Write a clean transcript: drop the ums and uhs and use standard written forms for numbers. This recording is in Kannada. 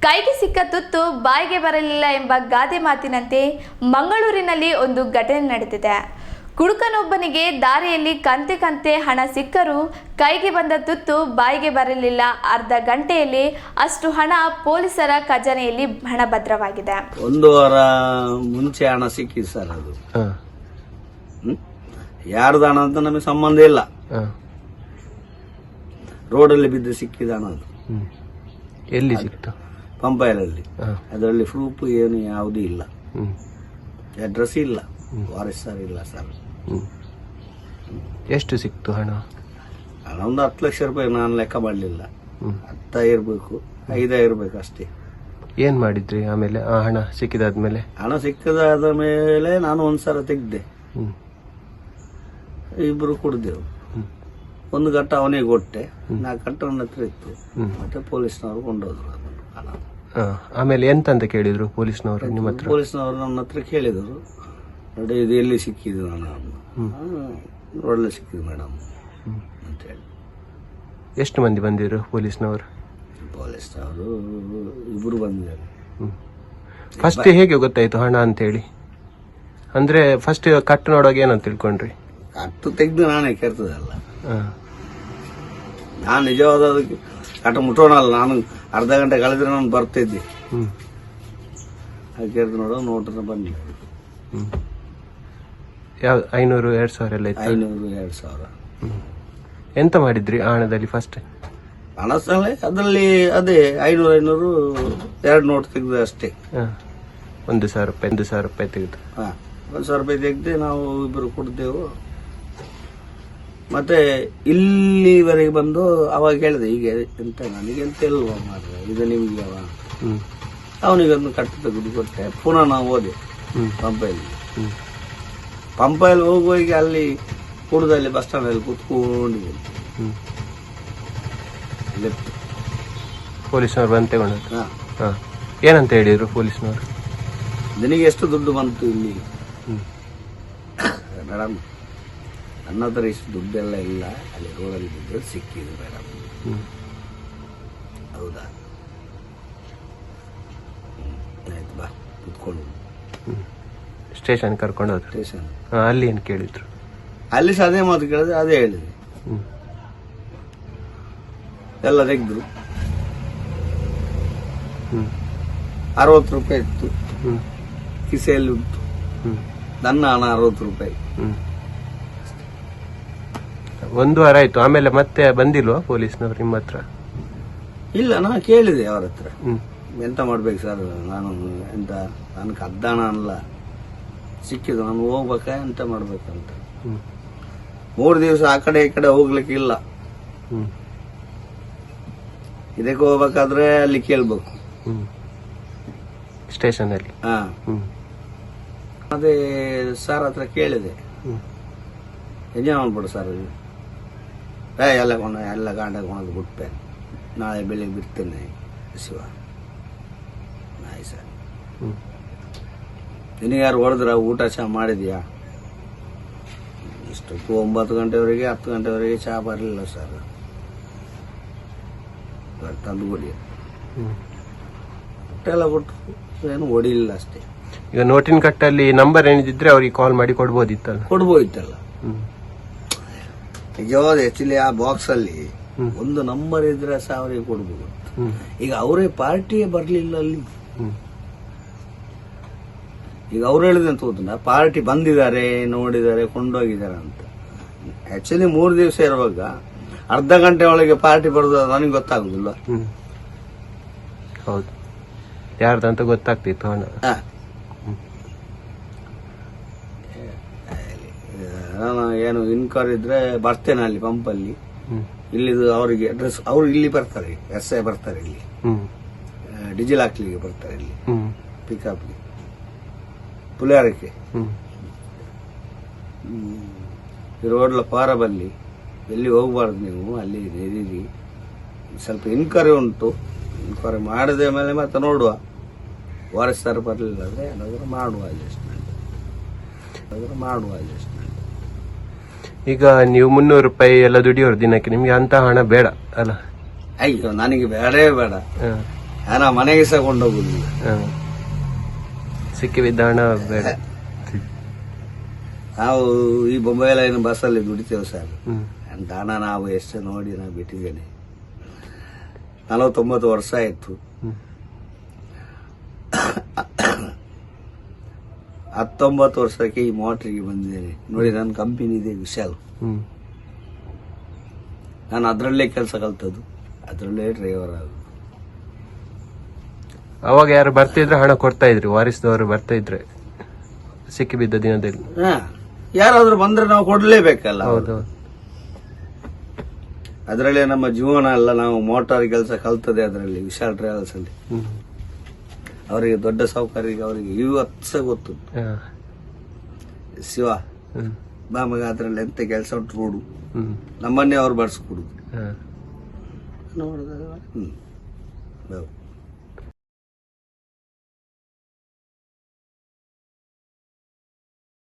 ಕೈಗೆ ಸಿಕ್ಕ ತುತ್ತು ಬಾಯಿಗೆ ಬರಲಿಲ್ಲ ಎಂಬ ಗಾದೆ ಮಾತಿನಂತೆ ಮಂಗಳೂರಿನಲ್ಲಿ ಒಂದು ಘಟನೆ ನಡೆದಿದೆ. ಕುಡುಕನೊಬ್ಬನಿಗೆ ದಾರಿಯಲ್ಲಿ ಕಂತೆ ಹಣ ಸಿಕ್ಕರೂ ಕೈಗೆ ಬಂದ ತುತ್ತು ಬಾಯಿಗೆ ಬರಲಿಲ್ಲ. ಅರ್ಧ ಗಂಟೆಯಲ್ಲಿ ಅಷ್ಟು ಹಣ ಪೊಲೀಸರ ಖಜಾನೆಯಲ್ಲಿ ಹಣ ಭದ್ರವಾಗಿದೆ. ಒಂದು ವಾರ ಮುಂಚೆ ಹಣ ಸಿಕ್ಕಿದೆ ಸರ್. ಅದು ಯಾರ್ದು ಹಣ ಅಂತ ನಮಗೆ ಸಂಬಂಧ ಇಲ್ಲ. ರೋಡಲ್ಲಿ ಬಿದ್ದು ಸಿಕ್ಕಿದ ಹಣ ಅದು. ಎಲ್ಲಿ ಸಿಕ್ತು? ಪಂಪಾಯಲಲ್ಲಿ. ಅದರಲ್ಲಿ ಪ್ರೂಫ್ ಏನು ಯಾವುದೂ ಇಲ್ಲ, ಅಡ್ರೆಸ್ ಇಲ್ಲ, ವಾರಸರು ಇಲ್ಲ ಸರ್. ಎಷ್ಟು ಸಿಕ್ತು ಹಣ? ಹಣ ಒಂದು 10 ಲಕ್ಷ ರೂಪಾಯಿ. ನಾನು ಲೆಕ್ಕ ಮಾಡಲಿಲ್ಲ. 10 ಇರ್ಬೇಕು, 5 ಇರ್ಬೇಕು ಅಷ್ಟೇ. ಏನ್ ಮಾಡಿದ್ರಿ ಆಮೇಲೆ? ಆ ಹಣ ಸಿಕ್ಕಿದಾದ್ಮೇಲೆ? ಹಣ ಸಿಕ್ಕಿದಾದ ಮೇಲೆ ನಾನು ಒಂದ್ಸಲ ತೆಗ್ದೆ, ಇಬ್ರು ಕುಡ್ದೆವು. ಒಂದು ಘಟ್ಟ ಅವನಿಗೆ ಕೊಟ್ಟೆ, 4 ಘಟ್ಟ ನನ್ನ ಹತ್ರ ಇತ್ತು. ಮತ್ತೆ ಪೊಲೀಸ್ನವರು ಕೊಂಡೋದ್ರು ಅದನ್ನು ಹಣ. ಆಮೇಲೆ ಎಂತ ಕೇಳಿದ್ರು ಪೊಲೀಸ್ನವರು ನಿಮ್ಮ ಹತ್ರ? ಪೊಲೀಸ್ನವರು ನನ್ನ ಹತ್ರ ಕೇಳಿದರು, ನೋಡಿ ಇದು ಎಲ್ಲಿ ಸಿಕ್ಕಿದ್ದು ಹಣ? ರೋಡಲ್ಲಿ ಸಿಕ್ಕಿದ್ದು ಮೇಡಮ್ ಅಂತ ಹೇಳಿ. ಎಷ್ಟು ಮಂದಿ ಬಂದಿದ್ರು ಪೊಲೀಸ್ನವರು? ಪೊಲೀಸ್ನವರು ಇಬ್ರು ಬಂದಿದ್ದಾರೆ. ಫಸ್ಟ್ ಹೇಗೆ ಗೊತ್ತಾಯ್ತು ಹಣ ಅಂತ ಹೇಳಿ? ಅಂದ್ರೆ ಫಸ್ಟ್ ಕಟ್ಟು ನೋಡುವಾಗ ಏನಂತ ತಿಳ್ಕೊಂಡ್ರಿ? ಕಟ್ಟು ತೆಗ್ದು ನಾನೇ ಕೇಳ್ತದಲ್ಲ. ನಾನು ನಿಜವಾದ ಅದಕ್ಕೆ ಕಟ್ಟು ಮುಟ್ಟೋಣಲ್ಲ. ನಾನು ಅರ್ಧ ಗಂಟೆ ಕಳೆದ್ರೆ ನಾನು ಬರ್ತಿದ್ದೆ. ಕೇಳ್ದು ನೋಡೋ ನೋಟ್ರ ಬನ್ನಿ. ಯಾವ 500, 2000 ಎಲ್ಲ ಇತ್ತು? 500, 2000. ಎಂತ ಮಾಡಿದ್ರಿ ಆ ಹಣದಲ್ಲಿ ಫಸ್ಟ್? ಹಣಸಲ್ಲೇ ಅದರಲ್ಲಿ ಅದೇ 500, 2 ನೋಟ್ ತೆಗೆದು ಅಷ್ಟೇ. 1,000 ರೂಪಾಯಿ ತೆಗೆದು. 1,000 ರೂಪಾಯಿ ತೆಗ್ದೆ ನಾವು ಇಬ್ಬರು ಕೊಡ್ತೇವು. ಮತ್ತೆ ಇಲ್ಲಿವರೆಗೆ ಬಂದು ಅವಾಗ ಹೇಳಿದೆ, ಈಗ ಎಂತ ನನಗೆ ಎಂತ ಇಲ್ವಾ ಮಾರ್ರೆ, ಇದು ನಿಮ್ಗೆ ಅವ. ಅವನಿಗೊಂದು ಕಟ್ಟು ತೆಗೆದು ಕೊಟ್ಟೆ. ಪುನಃ ನಾವು ಹೋದೆ ಪಂಪಾಯಲ್ಲಿ ಹೋಗುವಾಗ ಅಲ್ಲಿ ಕುಡ್ದಲ್ಲಿ ಬಸ್ ಸ್ಟ್ಯಾಂಡ್ ಅಲ್ಲಿ ಕೂತ್ಕೊಂಡಿದ್ದೆ. ಪೊಲೀಸ್ನವ್ರು ಬಂದು ತಗೊಂಡು ಏನಂತ ಹೇಳಿದ್ರು ಪೊಲೀಸ್ನವರು? ನಿನಗೆ ಎಷ್ಟು ದುಡ್ಡು ಬಂತು ಇಲ್ಲಿ? ಮೇಡಮ್, ನನ್ನ ಹತ್ರ ಇಷ್ಟು ದುಡ್ಡೆಲ್ಲ ಇಲ್ಲ, ಅಲ್ಲಿ ರೋಡಲ್ಲಿ ಬಿದ್ದು ಸಿಕ್ಕಿದ್ರು ಮೇಡಮ್. ಹೌದಾ, ಆಯ್ತು ಬಾ ಕುತ್ಕೊಂಡು. ಸ್ಟೇಷನ್ ಕರ್ಕೊಂಡು ಹೋದ್ರು? ಸ್ಟೇಷನ್. ಅಲ್ಲಿ ಏನು ಕೇಳಿದ್ರು? ಅಲ್ಲಿ ಸಹ ಅದೇ ಮಾತು ಕೇಳಿದ್ರೆ ಅದೇ ಹೇಳಿದೆ. ಎಲ್ಲ ತೆಗೆದ್ರು. 60 ರೂಪಾಯಿ ಇತ್ತು ಕಿಸೆಯಲ್ಲಿ ಉಂಟು. ನನ್ನ ಹಣ 60 ರೂಪಾಯಿ. 1 ವಾರ ಆಯ್ತು. ಆಮೇಲೆ ಮತ್ತೆ ಬಂದಿಲ್ವಾ ಪೊಲೀಸ್ನವ್ರು ನಿಮ್ಮ ಹತ್ರ? ಇಲ್ಲ, ನಾನು ಕೇಳಿದೆ ಅವ್ರ ಹತ್ರ, ಎಂತ ಮಾಡ್ಬೇಕು ಸರ್, ನಾನು ಕದ್ದಾಣ ಅಲ್ಲ, ಸಿಕ್ಕಿದ್ದು ನಾನು ಹೋಗ್ಬೇಕ, ಎಂತ ಮಾಡ್ಬೇಕಂತ. 3 ದಿವಸ ಆ ಕಡೆ ಈ ಕಡೆ ಹೋಗ್ಲಿಕ್ಕಿಲ್ಲ. ಇದಕ್ಕೆ ಹೋಗ್ಬೇಕಾದ್ರೆ ಅಲ್ಲಿ ಕೇಳ್ಬೇಕು ಸ್ಟೇಷನ್ ಅಲ್ಲಿ. ಅದೇ ಸರ್ ಹತ್ರ ಕೇಳಿದೆ, ಎಂಜಾಯ್ ಮಾಡ್ಬಿಡು ಸರ್, ಎಲ್ಲ ಗಾಂಡಕೊಂಡು ಬಿಟ್ಟೆ, ನಾಳೆ ಬೆಳಿಗ್ಗೆ ಬಿಡ್ತೇನೆ ಶಿವ. ಆಯ್ತು ಸರ್. ನಿನಗೆ ಯಾರು ಹೊಡೆದ್ರ? ಊಟ ಚಹಾ ಮಾಡಿದ್ಯಾ? ಇಷ್ಟೊತ್ತು 9 ಗಂಟೆವರೆಗೆ 10 ಗಂಟೆವರೆಗೆ ಚಹಾ ಬರಲಿಲ್ಲ ಸರ್. ತಂದು ಕೊಡಿ ಎಲ್ಲ ಕೊಟ್ಟರು, ಏನು ಹೊಡಿಲಿಲ್ಲ ಅಷ್ಟೇ. ಈಗ ನೋಟಿನ ಕಟ್ಟಲ್ಲಿ ನಂಬರ್ ಏನಿದ್ರೆ ಅವ್ರಿಗೆ ಕಾಲ್ ಮಾಡಿ ಕೊಡ್ಬೋದಿತ್ತಲ್ಲ? ಕೊಡ್ಬೋದಿತ್ತಲ್ಲ. ನಿಜವಾದ ಆಕ್ಚುಲಿ ಆ ಬಾಕ್ಸ್ ಅಲ್ಲಿ ಒಂದು ನಂಬರ್ ಇದ್ರೆ ಸಹ ಅವರಿಗೆ ಕೊಡ್ಬೋದು. ಈಗ ಅವರೇ ಪಾರ್ಟಿಯೇ ಬರ್ಲಿಲ್ಲ ಅಲ್ಲಿ. ಈಗ ಅವ್ರು ಹೇಳಿದೆ ಅಂತ ಹೋದ ಪಾರ್ಟಿ ಬಂದಿದ್ದಾರೆ, ನೋಡಿದ್ದಾರೆ, ಕೊಂಡೋಗಿದ್ದಾರೆ ಅಂತ. ಆಕ್ಚುಲಿ 3 ದಿವಸ ಇರುವಾಗ ಅರ್ಧ ಗಂಟೆ ಒಳಗೆ ಪಾರ್ಟಿ ಬರೋದು ನನಗೆ ಗೊತ್ತಾಗುದಿಲ್ಲ. ಹೌದು, ಯಾರ್ದಂತ ಗೊತ್ತಾಗ್ತಿತ್ತು ಹಣ. ನಾನು ಏನು ಇನ್ಕ್ವೈರಿ ಇದ್ರೆ ಬರ್ತೇನೆ ಅಲ್ಲಿ ಪಂಪಲ್ಲಿ. ಇಲ್ಲಿದು ಅವರಿಗೆ ಅಡ್ರೆಸ್, ಅವ್ರು ಇಲ್ಲಿ ಬರ್ತಾರೆ, SI ಬರ್ತಾರೆ, ಇಲ್ಲಿ ಡೀಸೆಲ್ ಹಾಕ್ಲಿಕ್ಕೆ ಬರ್ತಾರೆ, ಇಲ್ಲಿ ಪಿಕಪ್ಗೆ, ಪುಲಿಯಾರಕ್ಕೆ ರೋಡ್ಲ ಪಾರ ಬಲ್ಲಿ. ಎಲ್ಲಿ ಹೋಗ್ಬಾರ್ದು ನೀವು, ಅಲ್ಲಿ ನೆರೀರಿ. ಸ್ವಲ್ಪ ಇನ್ಕ್ವೈರಿ ಉಂಟು, ಇನ್ಕ್ವೈರಿ ಮಾಡಿದ ಮೇಲೆ ಮತ್ತೆ ನೋಡುವ. ವಾರಸ್ದಾರ ಬರಲಿಲ್ಲ ಅಂದ್ರೆ ಏನಾದರೂ ಮಾಡುವ ಅಡ್ಜಸ್ಟ್ಮೆಂಟ್. ಈಗ ನೀವು 300 ರೂಪಾಯಿ ಎಲ್ಲ ದುಡಿಯೋರು ದಿನಕ್ಕೆ, ನಿಮ್ಗೆ ಅಂತ ಹಣ ಬೇಡ ಅಲ್ಲ? ಅಯ್ಯೋ, ನನಗೆ ಬೇಡೇ ಬೇಡ. ಹಣ ಮನೆಗೆ ಸಹ ಕೊಂಡೋಗುದಿಲ್ಲ. ಹ. ಸಿಕ್ಕಿ ಬಿದ್ದ ಹಣ ಬೇಡ. ನಾವು ಈ ಬೊಂಬೈ ಲೈನ್ ಬಸ್ಸಲ್ಲಿ ದುಡಿತೇವೆ ಸರ್. ಹ್ಮ್. ಅಂತ ಹಣ ನಾವು ಎಷ್ಟು ನೋಡಿ ನಾವು ಬಿಟ್ಟಿದ್ದೇನೆ. 49 ವರ್ಷ ಆಯ್ತು. ಹ್ಮ್. 19 ವರ್ಷಕ್ಕೆ ಈ ಮೋಟ್ರಿಗೆ ಬಂದಿದ್ದೇನೆ ನೋಡಿ. ನನ್ನ ಕಂಪನಿ ಇದೆ ವಿಶಾಲ್. ಹ್ಮ್. ನಾನು ಅದರಲ್ಲೇ ಕೆಲಸ ಕಲ್ತದ್ದು, ಅದರಲ್ಲೇ ಡ್ರೈವರ್ ಆಗೋದು. ಅವಾಗ ಯಾರು ಬರ್ತಿದ್ರೆ ಹಣ ಕೊಡ್ತಾ ಇದ್ರಿ, ವಾರಿಸಿದವರು ಬರ್ತಾ ಇದ್ರೆ ಸಿಕ್ಕಿ ಬಿದ್ದ ದಿನದಲ್ಲಿ? ಯಾರಾದ್ರೂ ಬಂದ್ರೆ ನಾವು ಕೊಡ್ಲೇಬೇಕಲ್ಲ. ಹೌದು. ಅದರಲ್ಲೇ ನಮ್ಮ ಜೀವನ ಎಲ್ಲ. ನಾವು ಮೋಟಾರ್ ಕೆಲಸ ಕಲ್ತದೆ ಅದರಲ್ಲಿ, ವಿಶಾಲ್ ಟ್ರಾವೆಲ್ಸ್ ಅಲ್ಲಿ. ಹ್ಮ್. ಅವರಿಗೆ ದೊಡ್ಡ ಸಾಹುಕಾರಿಗೆ ಅವರಿಗೆ ಇವತ್ತು ಸಹ ಗೊತ್ತು. ಹ. ಶಿವ ಹ್ಮ್. ಬಾ ಮಗ, ಅದ್ರಲ್ಲಿ ಎಂತ ಕೆಲಸ ಉಂಟು ನೋಡು, ಹ್ಮ್. ನಮ್ಮನ್ನೇ ಅವ್ರು ಬಡ್ಸ್ಕೊಡುದು. ಹ. ನೋಡಿದಾಗ ಹೌದು.